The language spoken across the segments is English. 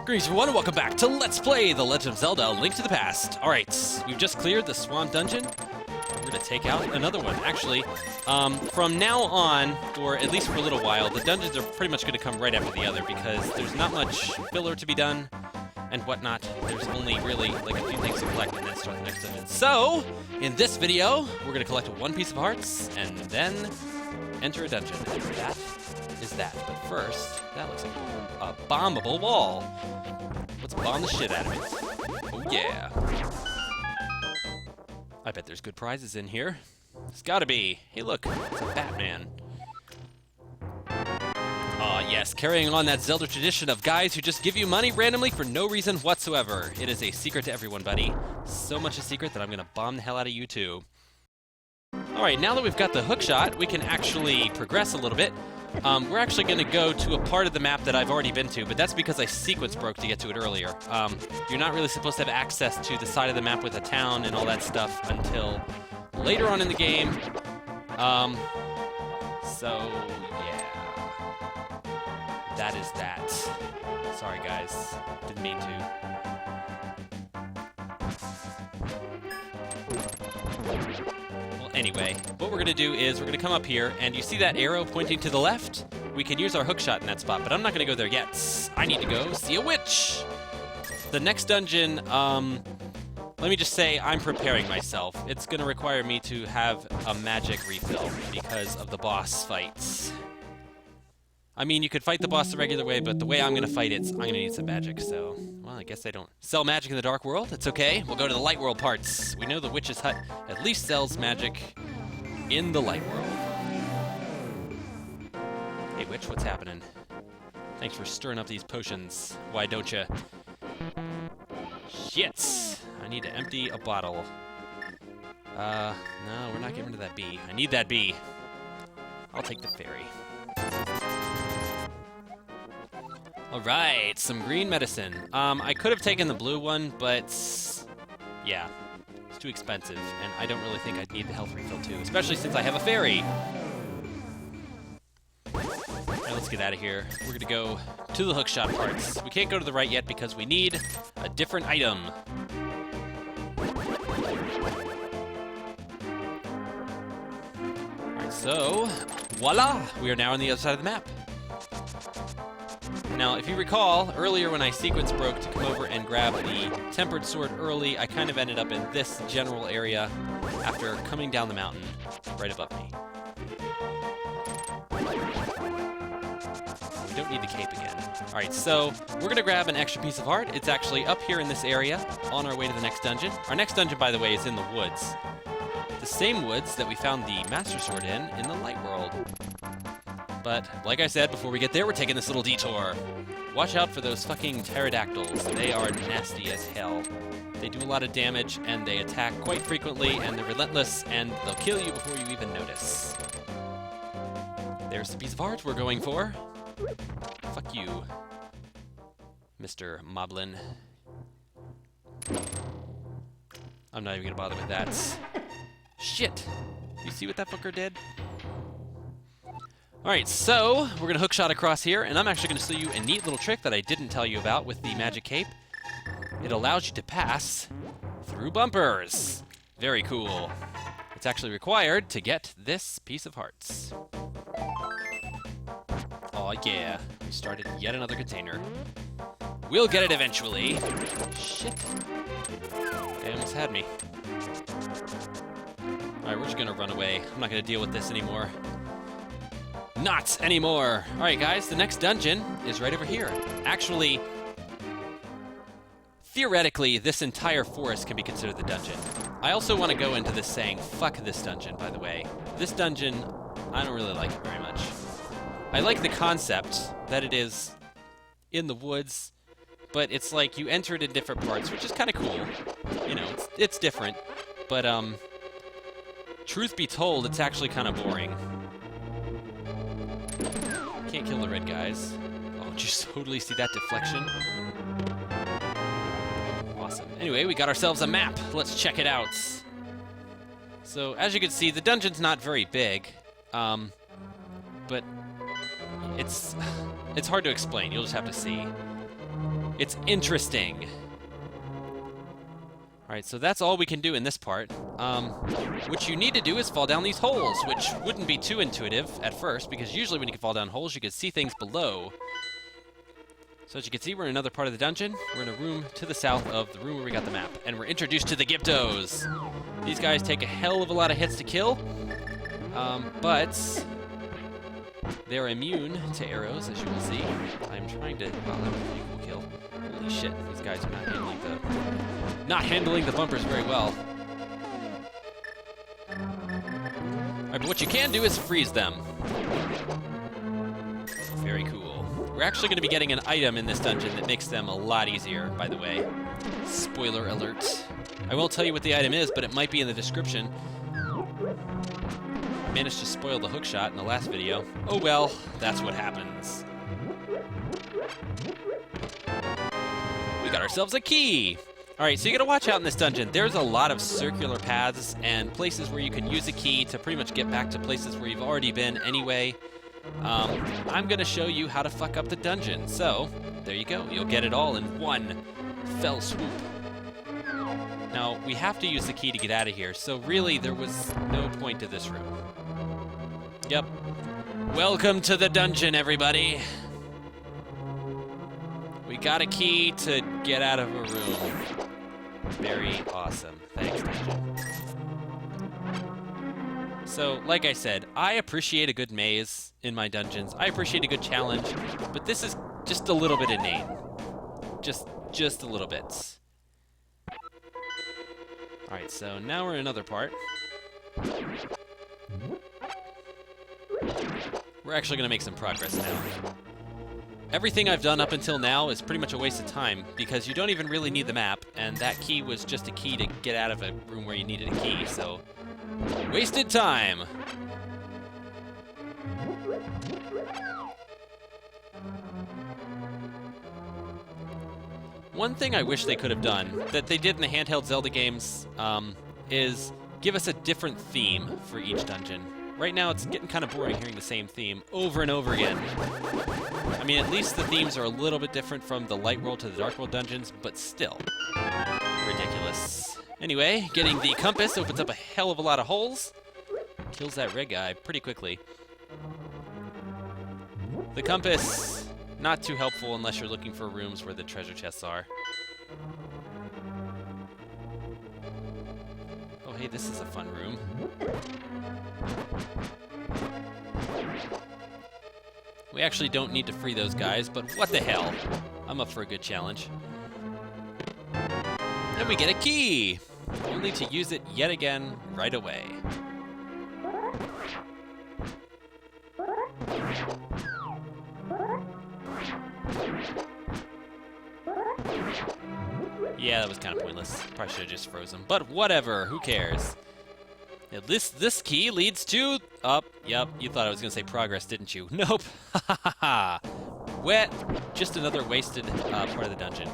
Greetings everyone, and welcome back to Let's Play The Legend of Zelda: Link to the Past. Alright, we've just cleared the Swamp Dungeon. We're gonna take out another one. Actually, from now on, or at least for a little while, the dungeons are pretty much gonna come right after the other because there's not much filler to be done and whatnot. There's only really like a few things to collect and then start the next dungeon. So, in this video, we're gonna collect one piece of hearts and then enter a dungeon. And that is that. But first, that looks like a bombable wall. Let's bomb the shit out of it. Oh yeah. I bet there's good prizes in here. There's gotta be. Hey look, it's a Batman. Aw yes, carrying on that Zelda tradition of guys who just give you money randomly for no reason whatsoever. It is a secret to everyone, buddy. So much a secret that I'm gonna bomb the hell out of you too. Alright, now that we've got the hookshot, we can actually progress a little bit. We're actually going to go to a part of the map that I've already been to, but that's because I sequence broke to get to it earlier. You're not really supposed to have access to the side of the map with a town and all that stuff until later on in the game. So, yeah. That is that. Sorry, guys. Didn't mean to. Anyway, what we're going to do is we're going to come up here, and you see that arrow pointing to the left? We can use our hookshot in that spot, but I'm not going to go there yet. I need to go see a witch! The next dungeon, let me just say I'm preparing myself. It's going to require me to have a magic refill because of the boss fights. I mean, you could fight the boss the regular way, but the way I'm going to fight it, I'm going to need some magic, so... Well, I guess I don't sell magic in the Dark World. It's okay. We'll go to the Light World parts. We know the Witch's Hut at least sells magic in the Light World. Hey, Witch, what's happening? Thanks for stirring up these potions. Why don't you? Shit! I need to empty a bottle. No, we're not getting rid of that bee. I need that bee. I'll take the fairy. Alright, some green medicine. I could have taken the blue one, but yeah, it's too expensive, and I don't really think I'd need the health refill too, especially since I have a fairy. Now let's get out of here. We're gonna go to the hookshot parts. We can't go to the right yet because we need a different item. Alright, so voila! We are now on the other side of the map. Now, if you recall, earlier when I sequence broke to come over and grab the tempered sword early, I kind of ended up in this general area after coming down the mountain right above me. We don't need the cape again. Alright, so we're going to grab an extra piece of heart. It's actually up here in this area on our way to the next dungeon. Our next dungeon, by the way, is in the woods. The same woods that we found the Master Sword in the Light World. But, like I said, before we get there, we're taking this little detour. Watch out for those fucking pterodactyls. They are nasty as hell. They do a lot of damage, and they attack quite frequently, and they're relentless, and they'll kill you before you even notice. There's the piece of heart we're going for. Fuck you, Mr. Moblin. I'm not even gonna bother with that. Shit! You see what that fucker did? Alright, so we're going to hookshot across here, and I'm actually going to show you a neat little trick that I didn't tell you about with the magic cape. It allows you to pass through bumpers. Very cool. It's actually required to get this piece of hearts. Aw yeah, we started yet another container. We'll get it eventually. Shit. They almost had me. Alright, we're just going to run away. I'm not going to deal with this anymore. Not anymore! Alright guys, the next dungeon is right over here. Actually, theoretically, this entire forest can be considered the dungeon. I also want to go into this saying, fuck this dungeon, by the way. This dungeon, I don't really like it very much. I like the concept that it is in the woods, but it's like you enter it in different parts, which is kind of cool. You know, it's different, but truth be told, it's actually kind of boring. Can't kill the red guys. Oh, did you totally see that deflection? Awesome. Anyway, we got ourselves a map. Let's check it out. So, as you can see, the dungeon's not very big, but it's hard to explain. You'll just have to see. It's interesting. Alright, so that's all we can do in this part. What you need to do is fall down these holes, which wouldn't be too intuitive at first, because usually when you can fall down holes, you can see things below. So as you can see, we're in another part of the dungeon. We're in a room to the south of the room where we got the map. And we're introduced to the Gyptos. These guys take a hell of a lot of hits to kill, but they're immune to arrows, as you will see. I'm trying to... Wow, that was a pretty cool kill. Holy shit, these guys are not handling the bumpers very well. Alright, but what you can do is freeze them. Very cool. We're actually going to be getting an item in this dungeon that makes them a lot easier, by the way. Spoiler alert. I won't tell you what the item is, but it might be in the description. Managed to spoil the hookshot in the last video. Oh well, that's what happens. We got ourselves a key! Alright, so you gotta watch out in this dungeon. There's a lot of circular paths and places where you can use a key to pretty much get back to places where you've already been anyway. I'm gonna show you how to fuck up the dungeon. So, there you go. You'll get it all in one fell swoop. Now, we have to use the key to get out of here, so really there was no point to this room. Yep. Welcome to the dungeon, everybody. We got a key to get out of a room. Very awesome. Thanks, dungeon. So, like I said, I appreciate a good maze in my dungeons. I appreciate a good challenge, but this is just a little bit inane. Just a little bit. Alright, so now we're in another part. We're actually going to make some progress now. Everything I've done up until now is pretty much a waste of time, because you don't even really need the map, and that key was just a key to get out of a room where you needed a key, so... wasted time! One thing I wish they could have done, that they did in the handheld Zelda games, is give us a different theme for each dungeon. Right now, it's getting kind of boring hearing the same theme over and over again. I mean, at least the themes are a little bit different from the Light World to the Dark World dungeons, but still. Ridiculous. Anyway, getting the compass opens up a hell of a lot of holes. Kills that red guy pretty quickly. The compass, not too helpful unless you're looking for rooms where the treasure chests are. Oh, hey, this is a fun room. We actually don't need to free those guys, but what the hell? I'm up for a good challenge. And we get a key! Only to use it yet again right away. Yeah, that was kind of pointless. Probably should have just frozen. But whatever, who cares? Yeah, this key leads to... Yep, you thought I was going to say progress, didn't you? Nope. Ha ha ha ha. Wet. Just another wasted part of the dungeon.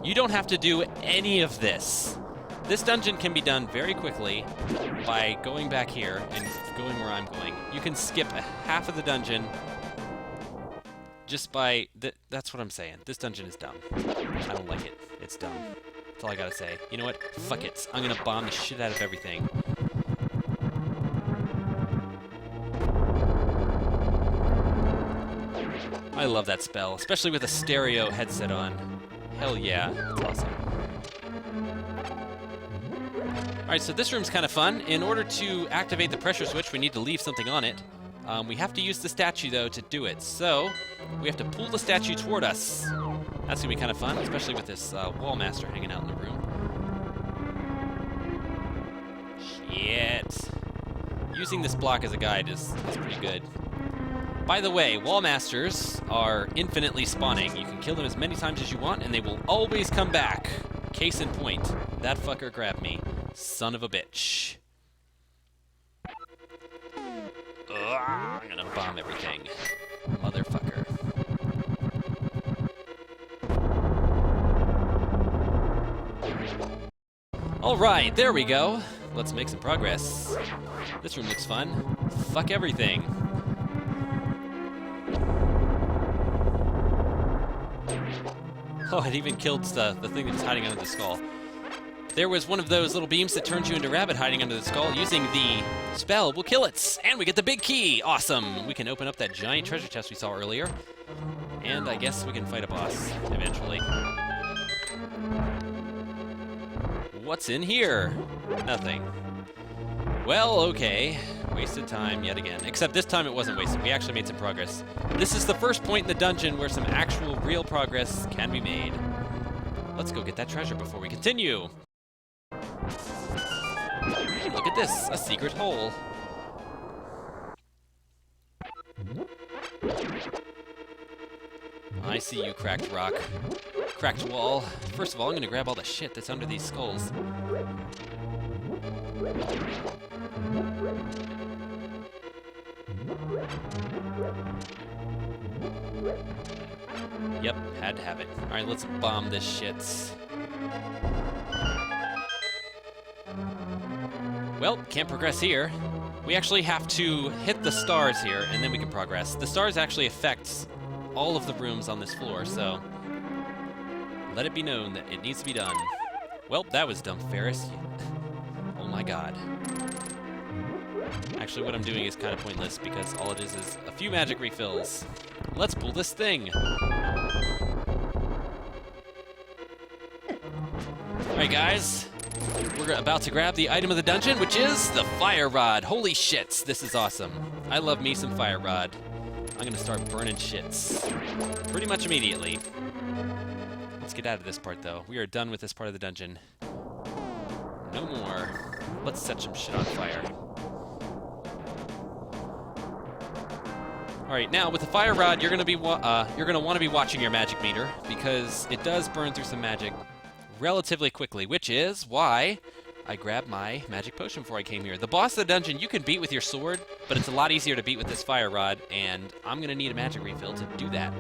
You don't have to do any of this. This dungeon can be done very quickly by going back here and going where I'm going. You can skip half of the dungeon just by... That's what I'm saying. This dungeon is dumb. I don't like it. It's dumb. That's all I gotta say. You know what? Fuck it. I'm gonna bomb the shit out of everything. I love that spell, especially with a stereo headset on. Hell yeah, that's awesome. Alright, so this room's kind of fun. In order to activate the pressure switch, we need to leave something on it. We have to use the statue, though, to do it. So, we have to pull the statue toward us. That's going to be kind of fun, especially with this wall master hanging out in the room. Shit. Using this block as a guide is pretty good. By the way, wall masters are infinitely spawning. You can kill them as many times as you want, and they will always come back. Case in point, that fucker grabbed me. Son of a bitch. Ugh, I'm gonna bomb everything. Motherfucker. Alright, there we go. Let's make some progress. This room looks fun. Fuck everything. Oh, it even killed the thing that was hiding under the skull. There was one of those little beams that turns you into rabbit hiding under the skull. Using the spell, we'll kill it. And we get the big key. Awesome. We can open up that giant treasure chest we saw earlier. And I guess we can fight a boss eventually. What's in here? Nothing. Well, okay. Wasted time yet again. Except this time it wasn't wasted. We actually made some progress. This is the first point in the dungeon where some actual real progress can be made. Let's go get that treasure before we continue. Look at this, a secret hole. I see you, cracked rock. Cracked wall. First of all, I'm gonna grab all the shit that's under these skulls. Yep, had to have it. Alright, let's bomb this shit. Well, can't progress here. We actually have to hit the stars here, and then we can progress. The stars actually affect all of the rooms on this floor, so let it be known that it needs to be done. Well, that was dumb, Ferris. Oh my god. Actually, what I'm doing is kind of pointless because all it is a few magic refills. Let's pull this thing. Alright, guys. We're about to grab the item of the dungeon, which is the fire rod. Holy shits, this is awesome. I love me some fire rod. I'm gonna start burning shits pretty much immediately. Let's get out of this part, though. We are done with this part of the dungeon. No more. Let's set some shit on fire. All right, now with the fire rod, you're gonna want to be watching your magic meter because it does burn through some magic relatively quickly, which is why I grabbed my magic potion before I came here. The boss of the dungeon you can beat with your sword, but it's a lot easier to beat with this fire rod, and I'm gonna need a magic refill to do that.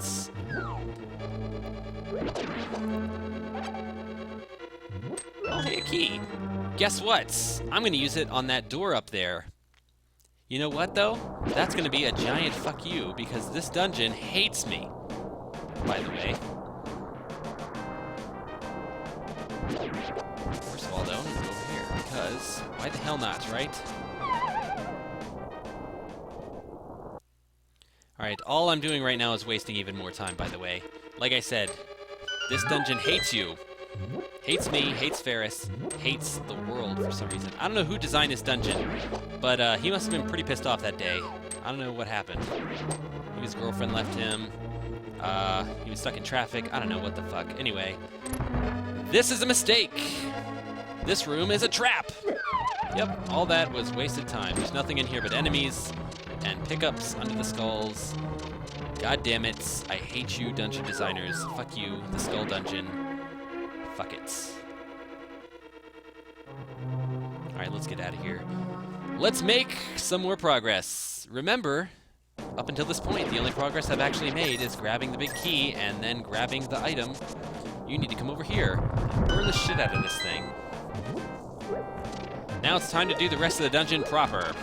Oh, hey, a key. Guess what? I'm gonna use it on that door up there. You know what, though? That's gonna be a giant fuck you, because this dungeon hates me, by the way. First of all, though, I'm gonna go over here, because why the hell not, right? Alright, all I'm doing right now is wasting even more time, by the way. Like I said, this dungeon hates you. Hates me, hates Ferris, hates the world for some reason. I don't know who designed this dungeon, but he must have been pretty pissed off that day. I don't know what happened. Maybe his girlfriend left him. He was stuck in traffic. I don't know what the fuck. Anyway, this is a mistake. This room is a trap. Yep, all that was wasted time. There's nothing in here but enemies and pickups under the skulls. God damn it. I hate you, dungeon designers. Fuck you, the skull dungeon. Fuck it. Alright, let's get out of here. Let's make some more progress. Remember, up until this point, the only progress I've actually made is grabbing the big key and then grabbing the item. You need to come over here and burn the shit out of this thing. Now it's time to do the rest of the dungeon proper.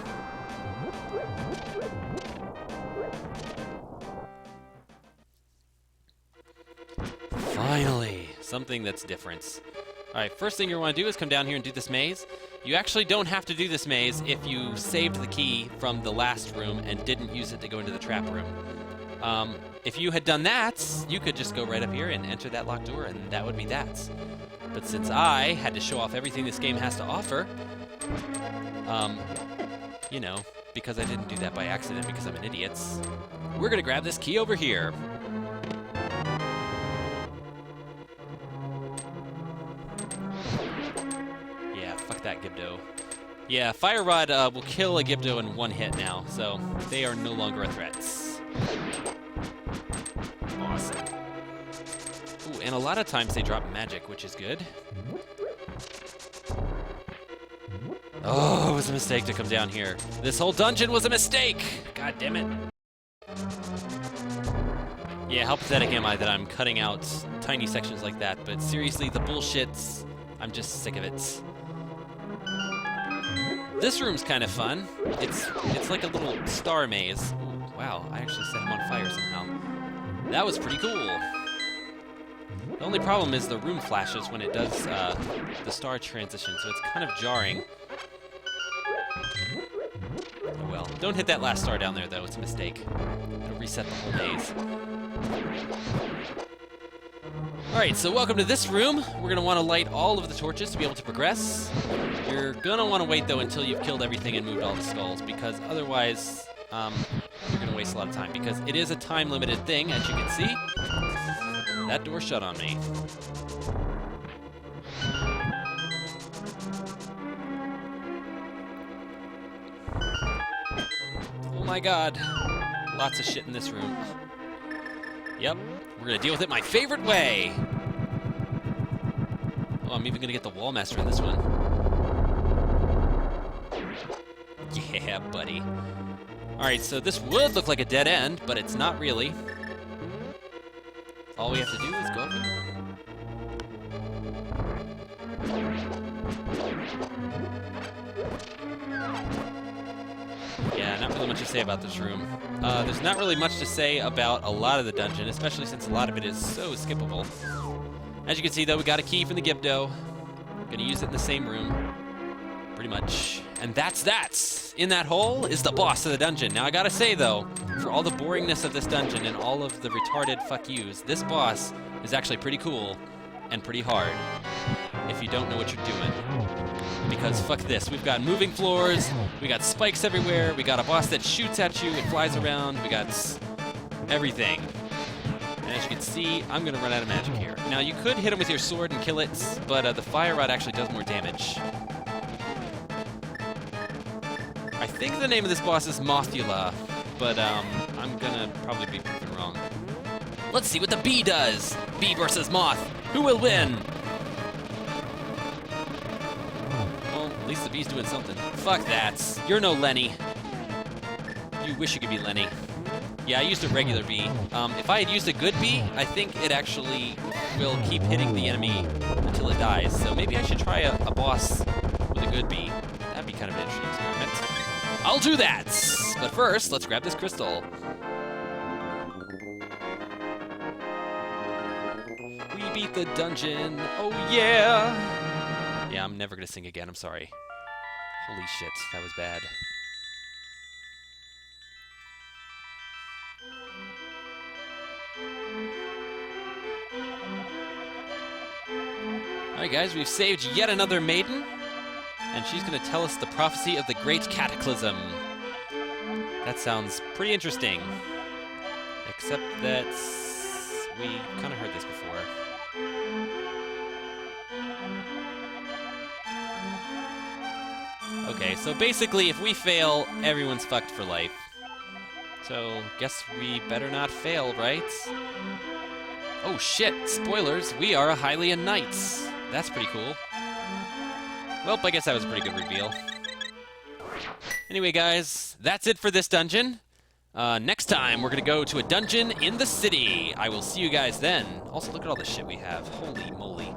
Finally, something that's different. Alright, first thing you want to do is come down here and do this maze. You actually don't have to do this maze if you saved the key from the last room and didn't use it to go into the trap room. If you had done that, you could just go right up here and enter that locked door, and that would be that. But since I had to show off everything this game has to offer, you know, because I didn't do that by accident because I'm an idiot, we're gonna grab this key over here. Yeah, fuck that Gibdo. Yeah, Fire Rod will kill a Gibdo in one hit now, so they are no longer a threat. Awesome. Ooh, and a lot of times they drop magic, which is good. Oh, it was a mistake to come down here. This whole dungeon was a mistake! God damn it. Yeah, how pathetic am I that I'm cutting out tiny sections like that, but seriously, the bullshits, I'm just sick of it. This room's kind of fun. It's like a little star maze. Ooh, wow, I actually set him on fire somehow. That was pretty cool. The only problem is the room flashes when it does the star transition, so it's kind of jarring. Oh well. Don't hit that last star down there, though. It's a mistake. It'll reset the whole maze. Alright, so welcome to this room. We're going to want to light all of the torches to be able to progress. You're going to want to wait, though, until you've killed everything and moved all the skulls, because otherwise you're going to waste a lot of time, because it is a time-limited thing, as you can see. That door shut on me. Oh my god. Lots of shit in this room. Yep, we're gonna deal with it my favorite way. Oh, I'm even gonna get the wall master in this one. Yeah, buddy. Alright, so this would look like a dead end, but it's not really. All we have to do is go up here. Yeah, not really much to say about this room. There's not really much to say about a lot of the dungeon, especially since a lot of it is so skippable. As you can see, though, we got a key from the Gibdo. Gonna use it in the same room. Pretty much. And that's that! In that hole is the boss of the dungeon. Now, I gotta say, though, for all the boringness of this dungeon and all of the retarded fuck yous, this boss is actually pretty cool and pretty hard if you don't know what you're doing. Because fuck this, we've got moving floors, we got spikes everywhere, we got a boss that shoots at you, it flies around, we got everything. And as you can see, I'm gonna run out of magic here. Now you could hit him with your sword and kill it, but the fire rod actually does more damage. I think the name of this boss is Mothula, but I'm gonna probably be proven wrong. Let's see what the bee does! Bee versus moth, who will win? At least the bee's doing something. Fuck that. You're no Lenny. You wish you could be Lenny. Yeah, I used a regular bee. If I had used a good bee, I think it actually will keep hitting the enemy until it dies. So maybe I should try a boss with a good bee. That'd be kind of an interesting experiment. I'll do that! But first, let's grab this crystal. We beat the dungeon. Oh yeah! Yeah, I'm never gonna sing again, I'm sorry. Holy shit, that was bad. Alright guys, we've saved yet another maiden, and she's gonna tell us the prophecy of the Great Cataclysm. That sounds pretty interesting. Except that we kinda heard this before. Okay, so basically, if we fail, everyone's fucked for life. So, guess we better not fail, right? Oh shit, spoilers, we are a Hylian Knights. That's pretty cool. Well, I guess that was a pretty good reveal. Anyway, guys, that's it for this dungeon. Next time, we're gonna go to a dungeon in the city. I will see you guys then. Also, look at all the shit we have. Holy moly.